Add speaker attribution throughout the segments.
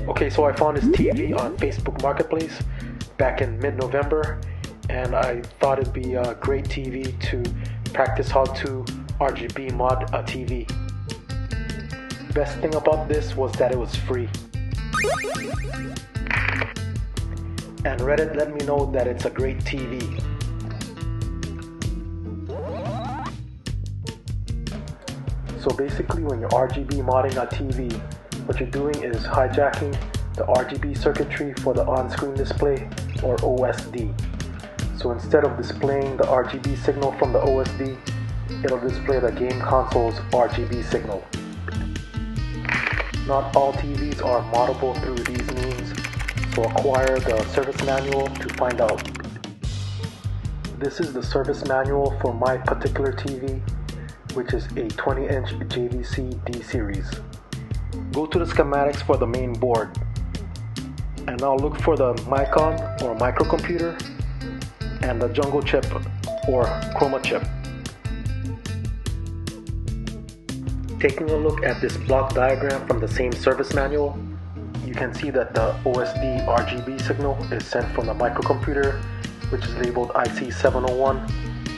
Speaker 1: Okay, so I found this TV on Facebook Marketplace back in mid-November, and I thought it'd be a great TV to practice how to RGB mod a TV. Best thing about this was that it was free. And Reddit let me know that it's a great TV. So basically, when you're RGB modding a TV, what you're doing is hijacking the RGB circuitry for the on-screen display, or OSD. So instead of displaying the RGB signal from the OSD, it'll display the game console's RGB signal. Not all TVs are moddable through these means, so acquire the service manual to find out. This is the service manual for my particular TV, which is a 20-inch JVC D-Series. Go to the schematics for the main board, and now look for the Micron or microcomputer and the jungle chip or chroma chip. Taking a look at this block diagram from the same service manual, you can see that the OSD RGB signal is sent from the microcomputer, which is labeled IC701,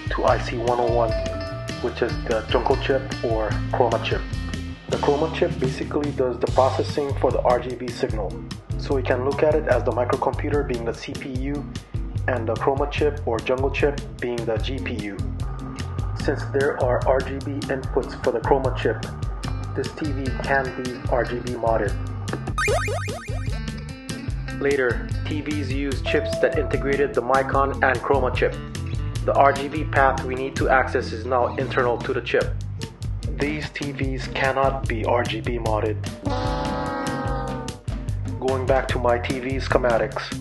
Speaker 1: to IC101, which is the jungle chip or chroma chip. The chroma chip basically does the processing for the RGB signal. So we can look at it as the microcomputer being the CPU and the chroma chip or jungle chip being the GPU. Since there are RGB inputs for the chroma chip, this TV can be RGB modded. Later, TVs use chips that integrated the Micron and chroma chip. The RGB path we need to access is now internal to the chip. These TVs cannot be RGB modded. Going back to my TV schematics,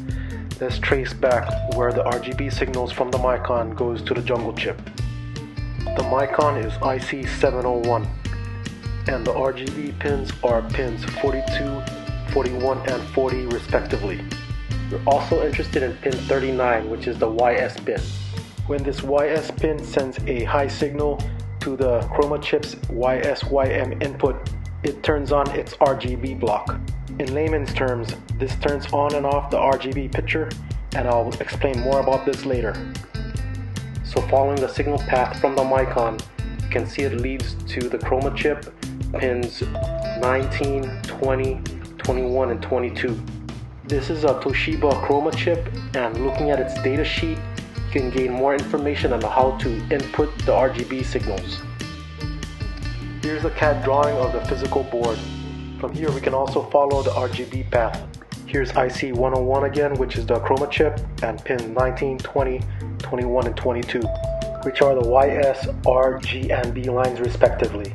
Speaker 1: let's trace back where the RGB signals from the Micron goes to the jungle chip. The Micron is IC701, and the RGB pins are pins 42, 41, and 40 respectively. We're also interested in pin 39, which is the YS pin. When this YS pin sends a high signal to the chroma chip's YSYM input, it turns on its RGB block. In layman's terms, this turns on and off the RGB picture, and I'll explain more about this later. So following the signal path from the Micron, you can see it leads to the chroma chip pins 19, 20, 21, and 22. This is a Toshiba chroma chip, and looking at its data sheet, you can gain more information on how to input the RGB signals. Here's a CAD drawing of the physical board. From here we can also follow the RGB path. Here's IC101 again, which is the chroma chip, and pins 19, 20, 21, and 22, which are the YS, R, G, and B lines respectively.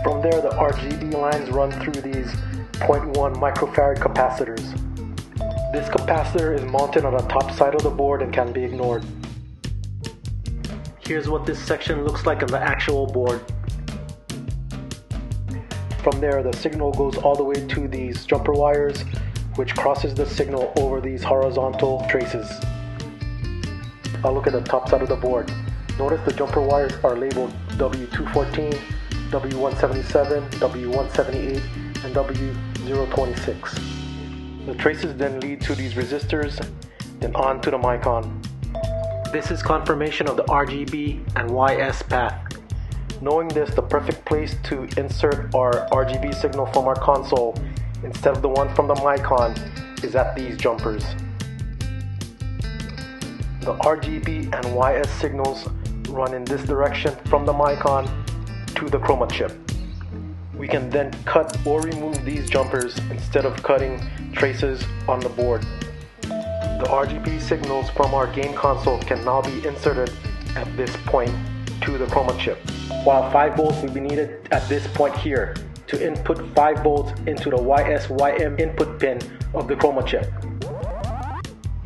Speaker 1: From there, the RGB lines run through these 0.1 microfarad capacitors. This capacitor is mounted on the top side of the board and can be ignored. Here's what this section looks like on the actual board. From there, the signal goes all the way to these jumper wires, which crosses the signal over these horizontal traces. I'll look at the top side of the board. Notice the jumper wires are labeled W214, W177, W178, and W026. The traces then lead to these resistors, then on to the Micron. This is confirmation of the RGB and YS path. Knowing this, the perfect place to insert our RGB signal from our console instead of the one from the Micron is at these jumpers. The RGB and YS signals run in this direction from the Micron to the chroma chip. We can then cut or remove these jumpers instead of cutting traces on the board. The RGB signals from our game console can now be inserted at this point to the chroma chip, while 5 volts will be needed at this point here to input 5 volts into the YSYM input pin of the chroma chip.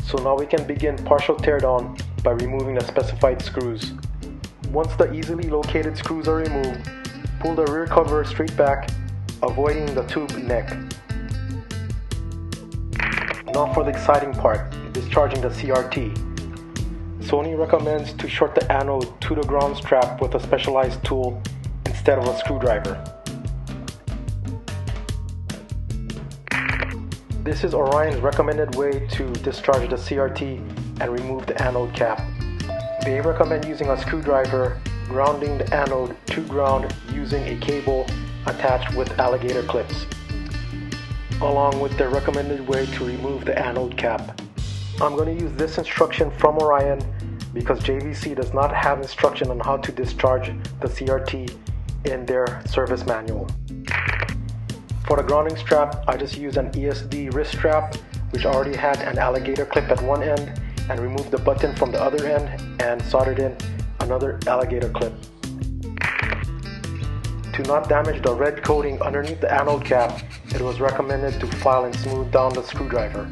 Speaker 1: So now we can begin partial teardown by removing the specified screws. Once the easily located screws are removed, pull the rear cover straight back, avoiding the tube neck. Now for the exciting part, discharging the CRT. Sony recommends to short the anode to the ground strap with a specialized tool instead of a screwdriver. This is Orion's recommended way to discharge the CRT and remove the anode cap. They recommend using a screwdriver, grounding the anode to ground using a cable attached with alligator clips, along with their recommended way to remove the anode cap. I'm going to use this instruction from Orion because JVC does not have instruction on how to discharge the CRT in their service manual. For the grounding strap, I just used an ESD wrist strap which already had an alligator clip at one end, and removed the button from the other end and soldered in another alligator clip. To not damage the red coating underneath the anode cap, it was recommended to file and smooth down the screwdriver.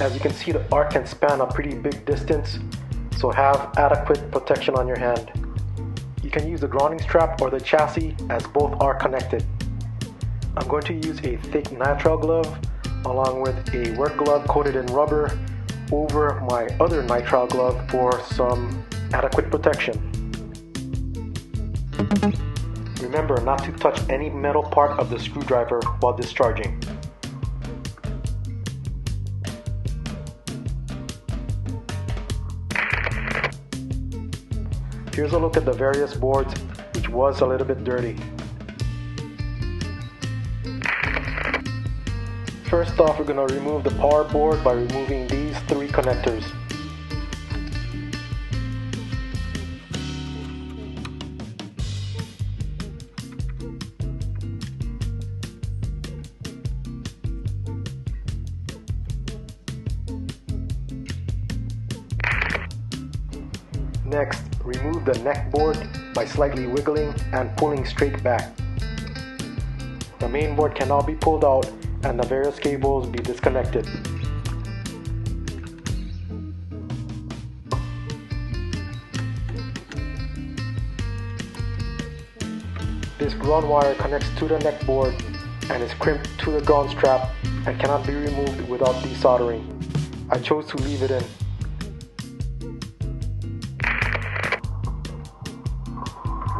Speaker 1: As you can see, the arc can span a pretty big distance, so have adequate protection on your hand. You can use the grounding strap or the chassis, as both are connected. I'm going to use a thick nitrile glove along with a work glove coated in rubber over my other nitrile glove for some adequate protection. Remember not to touch any metal part of the screwdriver while discharging. Here's a look at the various boards, which was a little bit dirty. First off, we're going to remove the power board by removing these three connectors. Next, remove the neck board by slightly wiggling and pulling straight back. The main board can now be pulled out and the various cables be disconnected. This ground wire connects to the neck board and is crimped to the ground strap and cannot be removed without desoldering. I chose to leave it in.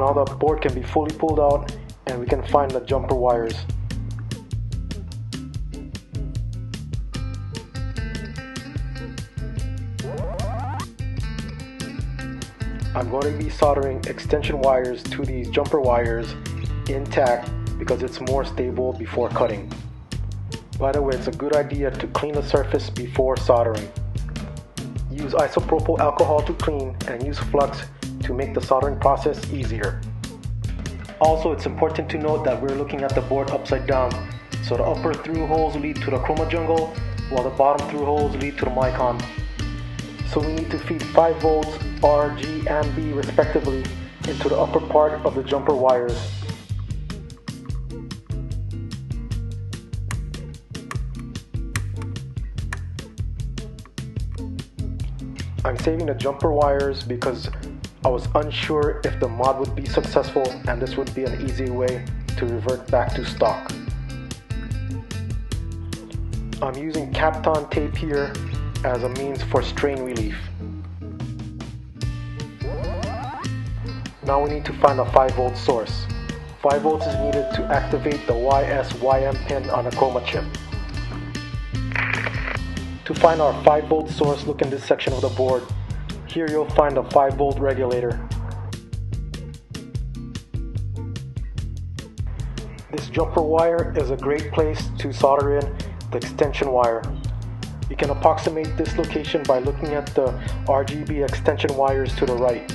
Speaker 1: Now the board can be fully pulled out and we can find the jumper wires. I'm going to be soldering extension wires to these jumper wires intact because it's more stable before cutting. By the way, it's a good idea to clean the surface before soldering. Use isopropyl alcohol to clean and use flux to make the soldering process easier. Also, it's important to note that we're looking at the board upside down, so the upper through holes lead to the chroma jungle while the bottom through holes lead to the micon. So we need to feed 5 volts R, G, and B respectively into the upper part of the jumper wires. I'm saving the jumper wires because I was unsure if the mod would be successful and this would be an easy way to revert back to stock. I'm using Kapton tape here as a means for strain relief. Now we need to find a 5 volt source. 5 volts is needed to activate the YS-YM pin on the chroma chip. To find our 5 volt source, look in this section of the board. Here you'll find a 5 volt regulator. This jumper wire is a great place to solder in the extension wire. You can approximate this location by looking at the RGB extension wires to the right.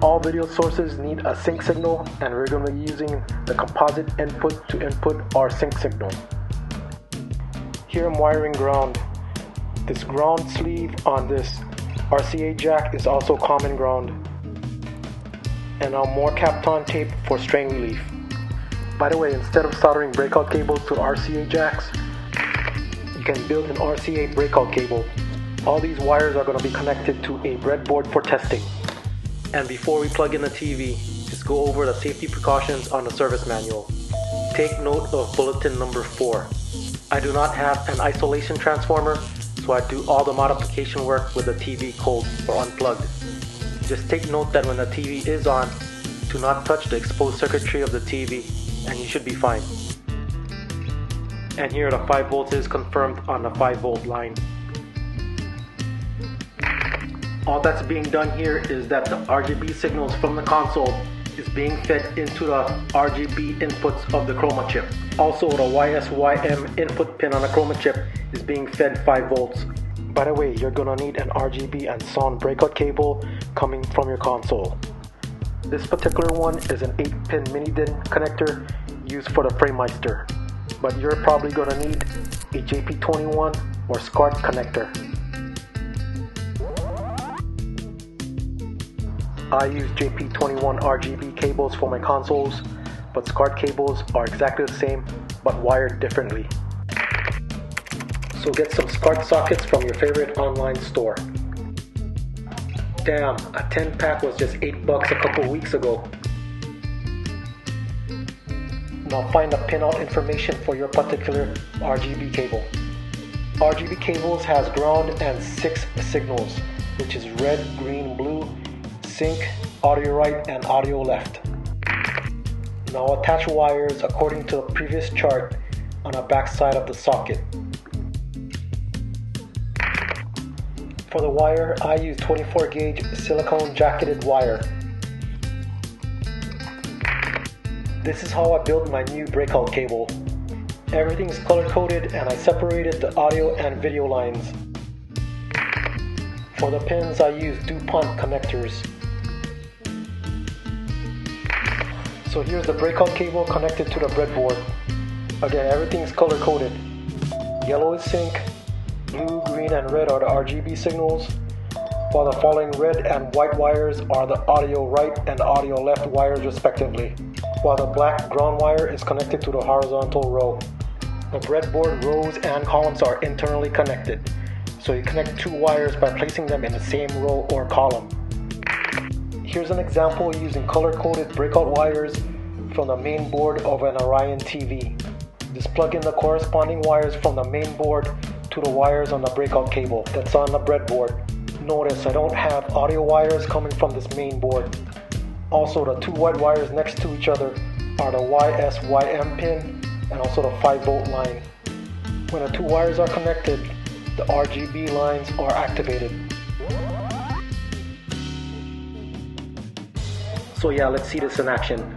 Speaker 1: All video sources need a sync signal, and we're going to be using the composite input to input our sync signal. Here I'm wiring ground. This ground sleeve on this RCA jack is also common ground. And now more Kapton tape for strain relief. By the way, instead of soldering breakout cables to RCA jacks, you can build an RCA breakout cable. All these wires are going to be connected to a breadboard for testing. And before we plug in the TV, just go over the safety precautions on the service manual. Take note of bulletin number 4. I do not have an isolation transformer, so I do all the modification work with the TV cold or unplugged. Just take note that when the TV is on, do not touch the exposed circuitry of the TV, and you should be fine. And here the 5 volts is confirmed on the 5 volt line. All that's being done here is that the RGB signals from the console is being fed into the RGB inputs of the chroma chip. Also, the YSYM input pin on the chroma chip is being fed 5 volts. By the way, you're gonna need an RGB and sound breakout cable coming from your console. This particular one is an 8-pin mini-DIN connector used for the Framemeister, but you're probably gonna need a JP21 or SCART connector. I use JP21 RGB cables for my consoles, but SCART cables are exactly the same but wired differently. So get some SCART sockets from your favorite online store. Damn, a 10-pack was just $8 a couple weeks ago. Now find the pinout information for your particular RGB cable. RGB cables has ground and 6 signals, which is red, green, blue, sync, audio right, and audio left. Now attach wires according to the previous chart on the back side of the socket. For the wire, I use 24 gauge silicone jacketed wire. This is how I built my new breakout cable. Everything is color coded, and I separated the audio and video lines. For the pins, I use DuPont connectors. So here's the breakout cable connected to the breadboard. Again, everything is color coded. Yellow is sync, blue, green, and red are the RGB signals, while the following red and white wires are the audio right and audio left wires respectively, while the black ground wire is connected to the horizontal row. The breadboard rows and columns are internally connected, so you connect 2 wires by placing them in the same row or column. Here's an example using color-coded breakout wires from the main board of an Orion TV. Just plug in the corresponding wires from the main board to the wires on the breakout cable that's on the breadboard. Notice I don't have audio wires coming from this main board. Also, the 2 white wires next to each other are the YSYM pin and also the 5 volt line. When the 2 wires are connected, the RGB lines are activated. So yeah, let's see this in action.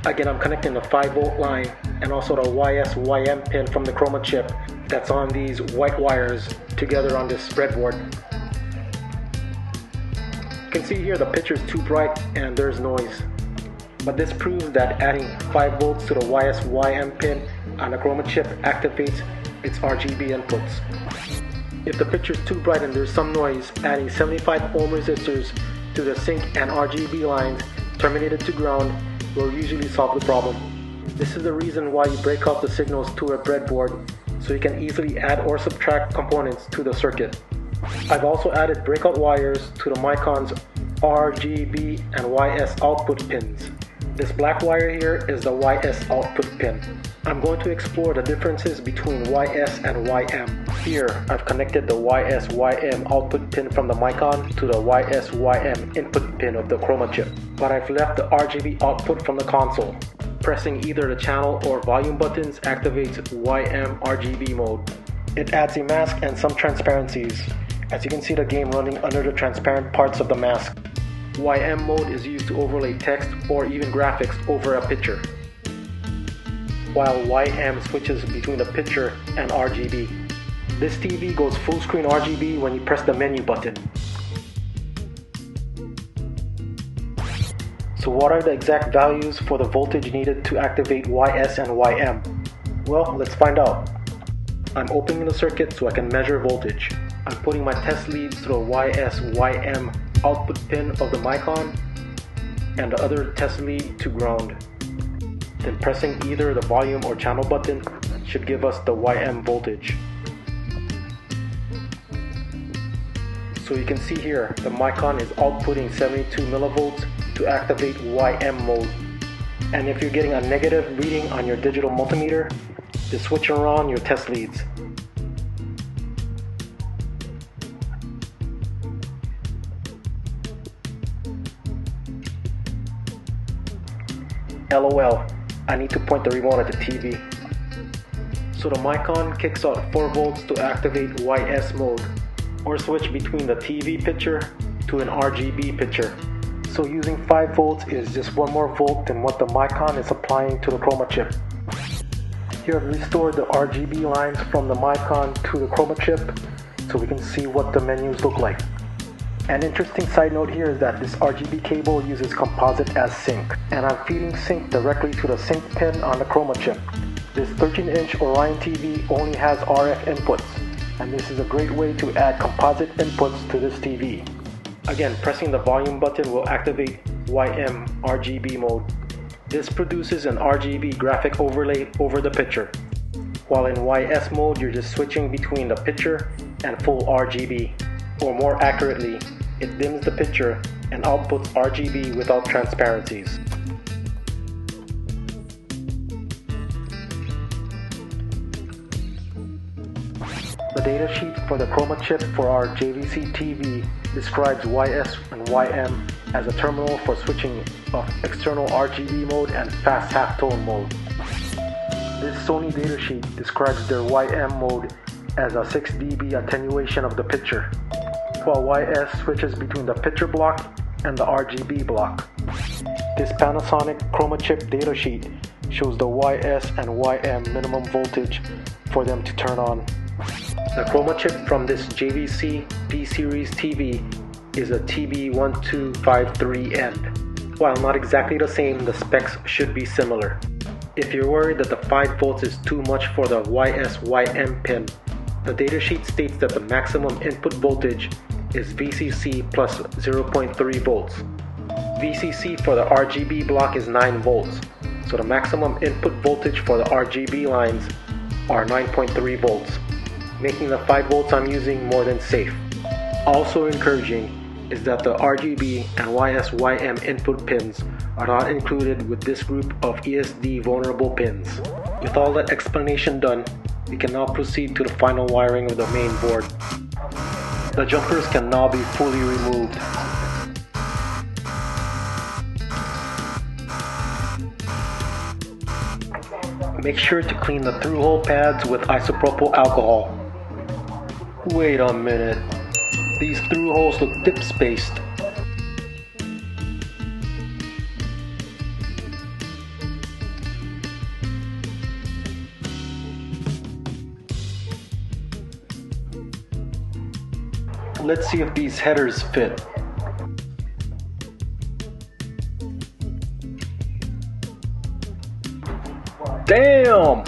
Speaker 1: Again, I'm connecting the 5 volt line and also the YSYM pin from the chroma chip that's on these white wires together on this breadboard. You can see here the picture is too bright and there's noise. But this proves that adding 5 volts to the YSYM pin on the chroma chip activates its RGB inputs. If the picture is too bright and there's some noise, adding 75 ohm resistors to the sync and RGB lines terminated to ground will usually solve the problem. This is the reason why you break out the signals to a breadboard, so you can easily add or subtract components to the circuit. I've also added breakout wires to the Micon's RGB and YS output pins. This black wire here is the YS output pin. I'm going to explore the differences between YS and YM. Here, I've connected the YSYM output pin from the Micon to the YSYM input pin of the chroma chip, but I've left the RGB output from the console. Pressing either the channel or volume buttons activates YM RGB mode. It adds a mask and some transparencies, as you can see the game running under the transparent parts of the mask. YM mode is used to overlay text or even graphics over a picture, while YM switches between the picture and RGB. This TV goes full screen RGB when you press the menu button. So what are the exact values for the voltage needed to activate YS and YM? Well, let's find out. I'm opening the circuit so I can measure voltage. I'm putting my test leads to the YS-YM output pin of the Micon and the other test lead to ground. Then pressing either the volume or channel button should give us the YM voltage. So you can see here, the Micon is outputting 72 millivolts to activate YM mode. And if you're getting a negative reading on your digital multimeter, just switch around your test leads. LOL, I need to point the remote at the TV. So the Micon kicks out 4 volts to activate YS mode, or switch between the TV picture to an RGB picture. So using 5 volts is just 1 more volt than what the Micon is applying to the chroma chip. Here I've restored the RGB lines from the Micon to the chroma chip so we can see what the menus look like. An interesting side note here is that this RGB cable uses composite as sync, and I'm feeding sync directly to the sync pin on the chroma chip. This 13-inch Orion TV only has RF inputs, and this is a great way to add composite inputs to this TV. Again, pressing the volume button will activate YM RGB mode. This produces an RGB graphic overlay over the picture. While in YS mode, you're just switching between the picture and full RGB. Or more accurately, it dims the picture and outputs RGB without transparencies. The datasheet for the chroma chip for our JVC TV describes YS and YM as a terminal for switching of external RGB mode and fast halftone mode. This Sony datasheet describes their YM mode as a 6 dB attenuation of the picture, while YS switches between the picture block and the RGB block. This Panasonic chroma chip datasheet shows the YS and YM minimum voltage for them to turn on. The chroma chip from this JVC D-Series TV is a TB1253N. While not exactly the same, the specs should be similar. If you're worried that the 5 volts is too much for the YS-YM pin, the datasheet states that the maximum input voltage is VCC plus 0.3 volts. VCC for the RGB block is 9 volts, so the maximum input voltage for the RGB lines are 9.3 volts, making the 5 volts I'm using more than safe. Also encouraging is that the RGB and YS-YM input pins are not included with this group of ESD vulnerable pins. With all that explanation done, we can now proceed to the final wiring of the main board. The jumpers can now be fully removed. Make sure to clean the through-hole pads with isopropyl alcohol. Wait a minute, these through-holes look dip-spaced. Let's see if these headers fit. Damn!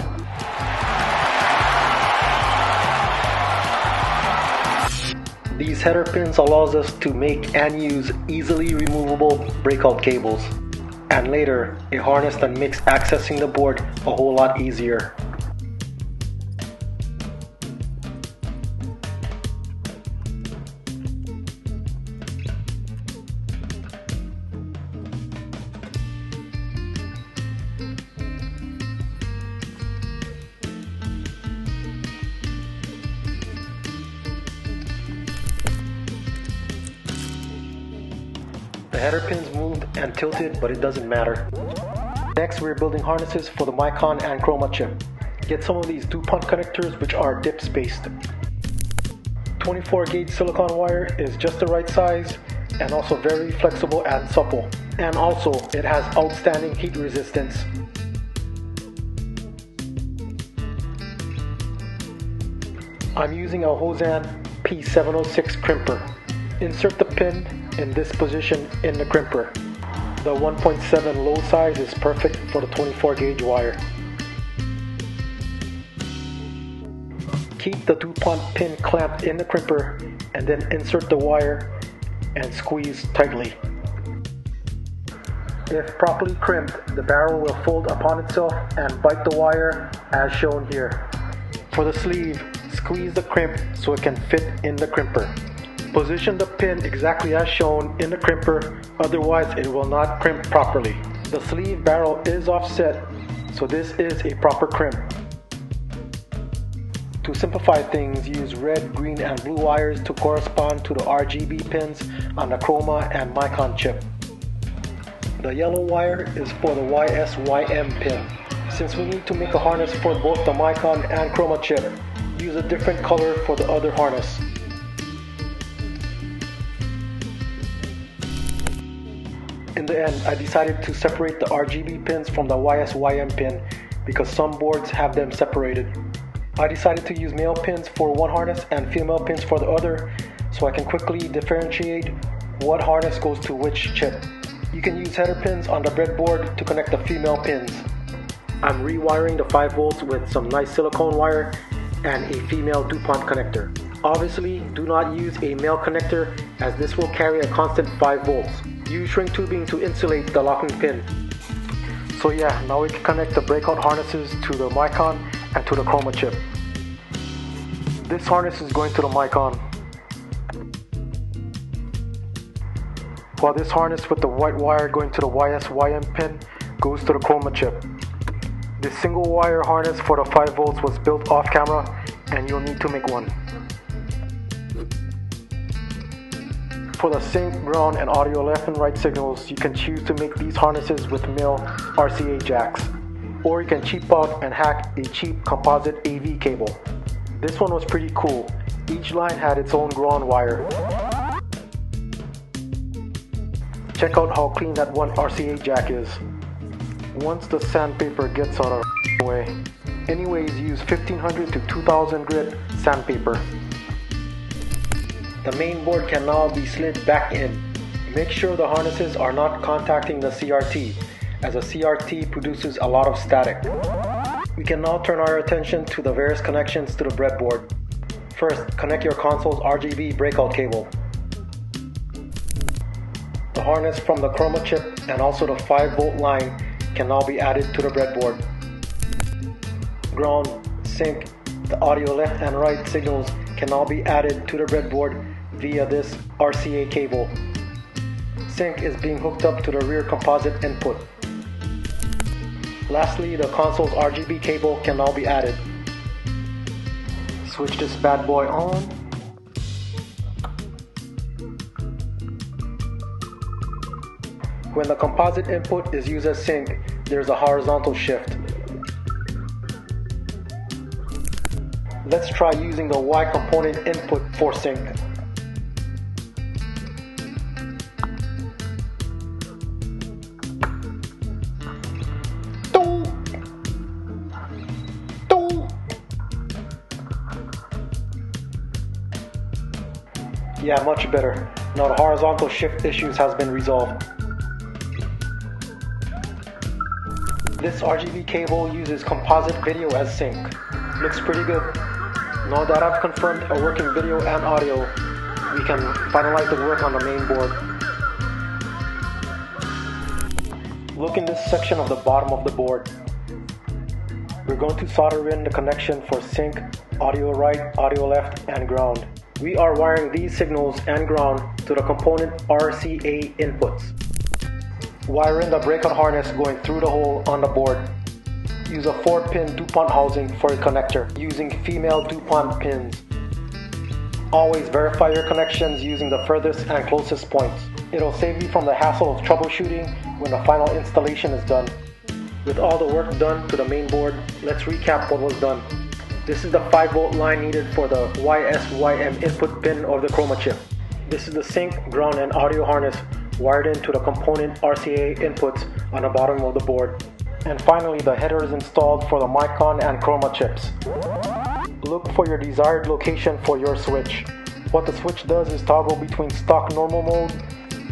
Speaker 1: These header pins allows us to make and use easily removable breakout cables. And later, a harness that makes accessing the board a whole lot easier. The header pins moved and tilted, but it doesn't matter. Next, we're building harnesses for the Micon and chroma chip. Get some of these DuPont connectors which are dip spaced. 24 gauge silicone wire is just the right size and also very flexible and supple. And also, it has outstanding heat resistance. I'm using a Hosan P706 crimper. Insert the pin in this position in the crimper. The 1.7 low size is perfect for the 24 gauge wire. Keep the DuPont pin clamped in the crimper and then insert the wire and squeeze tightly. If properly crimped, the barrel will fold upon itself and bite the wire as shown here. For the sleeve, squeeze the crimp so it can fit in the crimper. Position the pin exactly as shown in the crimper, otherwise it will not crimp properly. The sleeve barrel is offset, so this is a proper crimp. To simplify things, use red, green, and blue wires to correspond to the RGB pins on the chroma and micron chip. The yellow wire is for the YSYM pin. Since we need to make a harness for both the micron and chroma chip, use a different color for the other harness. In the end, I decided to separate the RGB pins from the YSYM pin because some boards have them separated. I decided to use male pins for one harness and female pins for the other, so I can quickly differentiate what harness goes to which chip. You can use header pins on the breadboard to connect the female pins. I'm rewiring the 5 volts with some nice silicone wire and a female DuPont connector. Obviously, do not use a male connector as this will carry a constant 5 volts. Use shrink tubing to insulate the locking pin. So yeah, now we can connect the breakout harnesses to the micron and to the chroma chip. This harness is going to the micron, while this harness with the white wire going to the YSYM pin goes to the chroma chip. This single wire harness for the 5 volts was built off camera and you'll need to make one. For the sync, ground, and audio left and right signals, you can choose to make these harnesses with male RCA jacks, or you can cheap out and hack a cheap composite AV cable. This one was pretty cool. Each line had its own ground wire. Check out how clean that one RCA jack is. Once the sandpaper gets out of the way. Anyways, use 1500 to 2000 grit sandpaper. The main board can now be slid back in. Make sure the harnesses are not contacting the CRT, as a CRT produces a lot of static. We can now turn our attention to the various connections to the breadboard. First, connect your console's RGB breakout cable. The harness from the chroma chip and also the 5 volt line can now be added to the breadboard. Ground, sync, the audio left and right signals can now be added to the breadboard via this RCA cable. Sync is being hooked up to the rear composite input. Lastly, the console's RGB cable can now be added. Switch this bad boy on. When the composite input is used as sync, there's a horizontal shift. Let's try using the Y component input for sync. Yeah, much better. Now the horizontal shift issues has been resolved. This RGB cable uses composite video as sync. Looks pretty good. Now that I've confirmed a working video and audio, we can finalize the work on the main board. Look in this section of the bottom of the board. We're going to solder in the connection for sync, audio right, audio left, and ground. We are wiring these signals and ground to the component RCA inputs. Wire in the breakout harness going through the hole on the board. Use a 4-pin DuPont housing for a connector using female DuPont pins. Always verify your connections using the furthest and closest points. It'll save you from the hassle of troubleshooting when the final installation is done. With all the work done to the main board, let's recap what was done. This is the 5 volt line needed for the YSYM input pin of the chroma chip. This is the sync, ground, and audio harness wired into the component RCA inputs on the bottom of the board. And finally, the header is installed for the micron and chroma chips. Look for your desired location for your switch. What the switch does is toggle between stock normal mode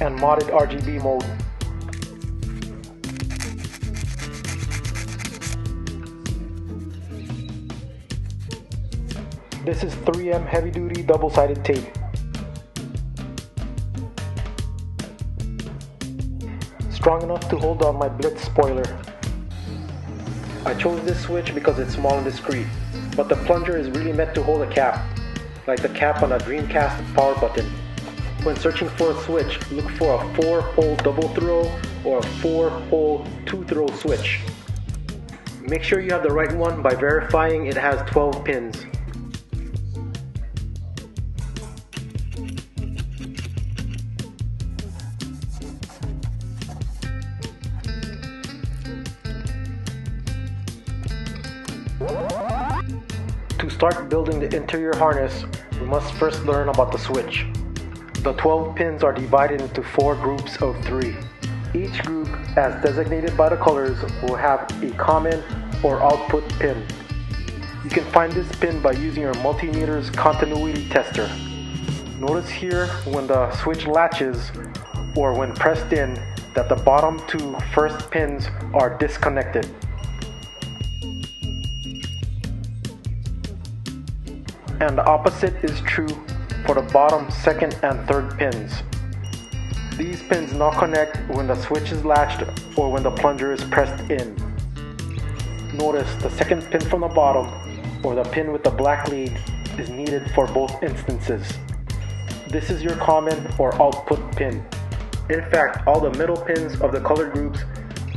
Speaker 1: and modded RGB mode. This is 3M heavy duty double-sided tape. Strong enough to hold on my Blitz spoiler. I chose this switch because it's small and discreet, but the plunger is really meant to hold a cap, like the cap on a Dreamcast power button. When searching for a switch, look for a 4-hole double throw or a 4-hole 2-throw switch. Make sure you have the right one by verifying it has 12 pins. To start building the interior harness, we must first learn about the switch. The 12 pins are divided into 4 groups of 3. Each group, as designated by the colors, will have a common or output pin. You can find this pin by using your multimeter's continuity tester. Notice here when the switch latches or when pressed in that the bottom 2 first pins are disconnected. And the opposite is true for the bottom 2nd and 3rd pins. These pins now connect when the switch is latched or when the plunger is pressed in. Notice the 2nd pin from the bottom, or the pin with the black lead, is needed for both instances. This is your common or output pin. In fact, all the middle pins of the colored groups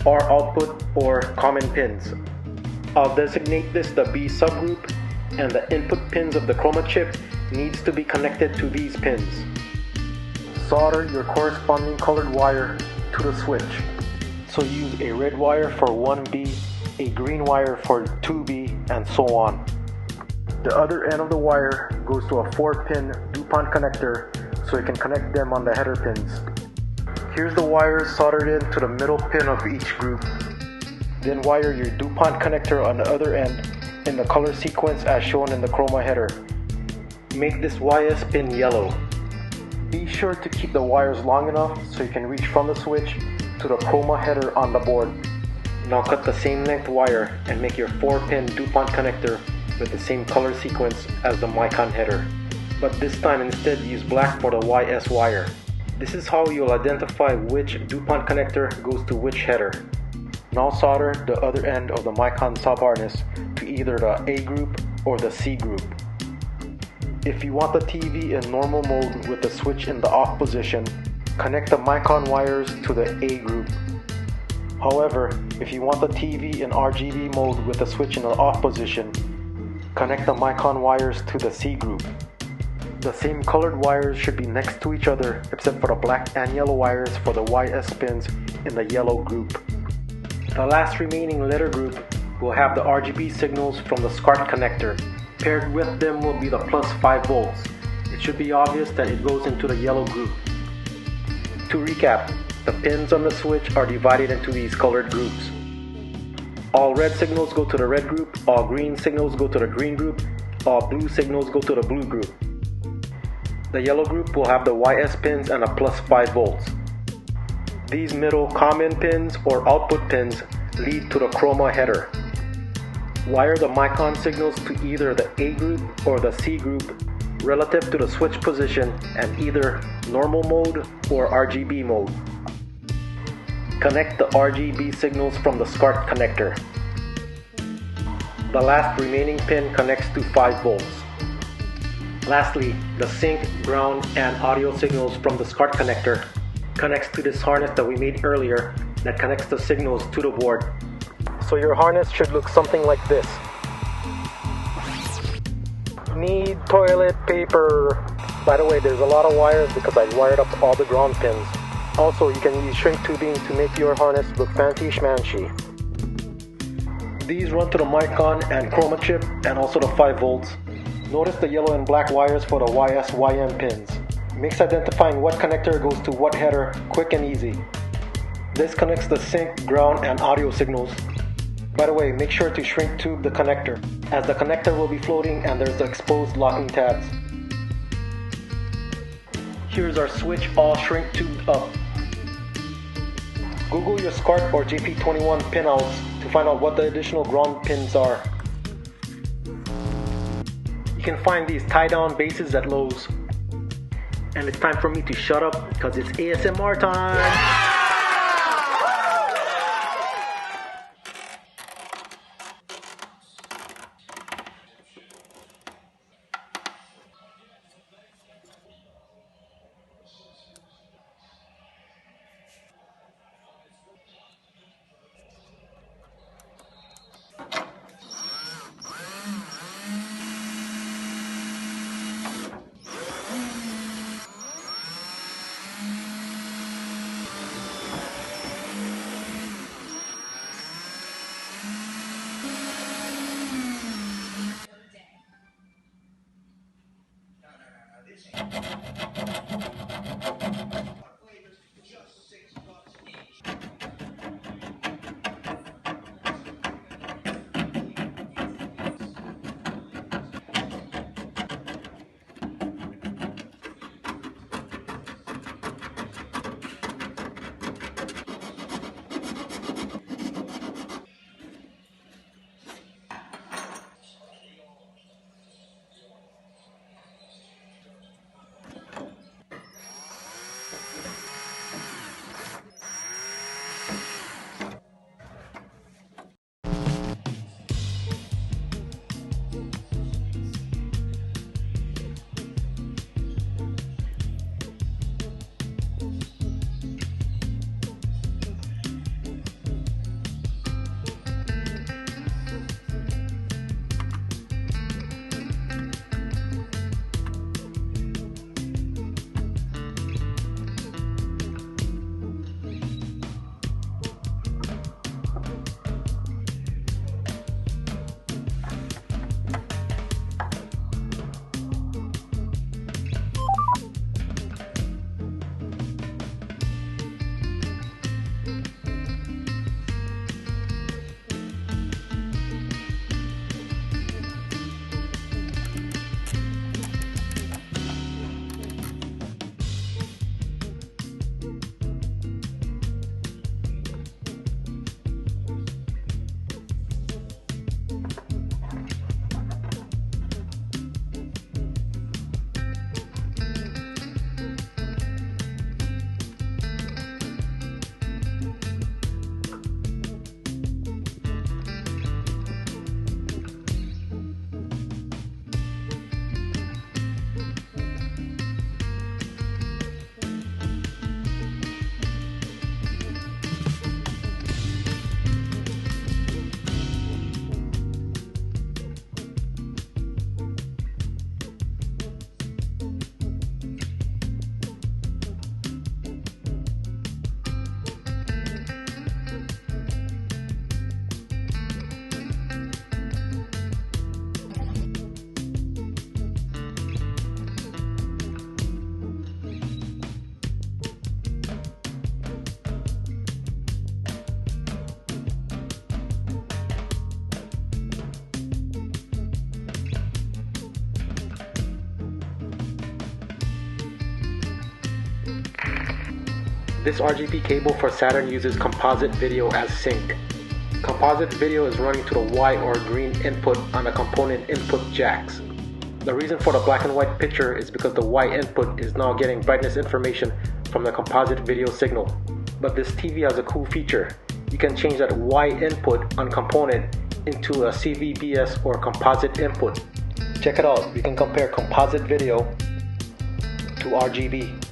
Speaker 1: are output or common pins. I'll designate this the B subgroup, and the input pins of the chroma chip needs to be connected to these pins. Solder your corresponding colored wire to the switch. So use a red wire for 1B, a green wire for 2B, and so on. The other end of the wire goes to a 4-pin DuPont connector so you can connect them on the header pins. Here's the wires soldered in to the middle pin of each group. Then wire your DuPont connector on the other end in the color sequence as shown in the chroma header. Make this YS pin yellow. Be sure to keep the wires long enough so you can reach from the switch to the chroma header on the board. Now cut the same length wire and make your 4-pin DuPont connector with the same color sequence as the Micon header. But this time instead use black for the YS wire. This is how you'll identify which DuPont connector goes to which header. Now solder the other end of the Micon sub-harness to either the A group or the C group. If you want the TV in normal mode with the switch in the off position, connect the Micon wires to the A group. However, if you want the TV in RGB mode with the switch in the off position, connect the Micon wires to the C group. The same colored wires should be next to each other except for the black and yellow wires for the YS pins in the yellow group. The last remaining letter group will have the RGB signals from the SCART connector. Paired with them will be the plus 5 volts. It should be obvious that it goes into the yellow group. To recap, the pins on the switch are divided into these colored groups. All red signals go to the red group, all green signals go to the green group, all blue signals go to the blue group. The yellow group will have the YS pins and a plus 5 volts. These middle common pins or output pins lead to the chroma header. Wire the Micon signals to either the A group or the C group relative to the switch position and either normal mode or RGB mode. Connect the RGB signals from the SCART connector. The last remaining pin connects to 5 volts. Lastly, the sync, ground, and audio signals from the SCART connector connects to this harness that we made earlier that connects the signals to the board. So your harness should look something like this. Need toilet paper. By the way, there's a lot of wires because I wired up all the ground pins. Also, you can use shrink tubing to make your harness look fancy schmancy. These run to the Micon and chroma chip and also the 5 volts. Notice the yellow and black wires for the YS-YM pins. Makes identifying what connector goes to what header quick and easy. This connects the sync, ground, and audio signals. By the way, make sure to shrink tube the connector, as the connector will be floating and there's the exposed locking tabs. Here's our switch all shrink tubed up. Google your SCART or JP21 pinouts to find out what the additional ground pins are. You can find these tie-down bases at Lowe's. And it's time for me to shut up because it's ASMR time! This RGB cable for Saturn uses composite video as sync. Composite video is running to the white or green input on the component input jacks. The reason for the black and white picture is because the white input is now getting brightness information from the composite video signal. But this TV has a cool feature. You can change that white input on component into a CVBS or composite input. Check it out, you can compare composite video to RGB.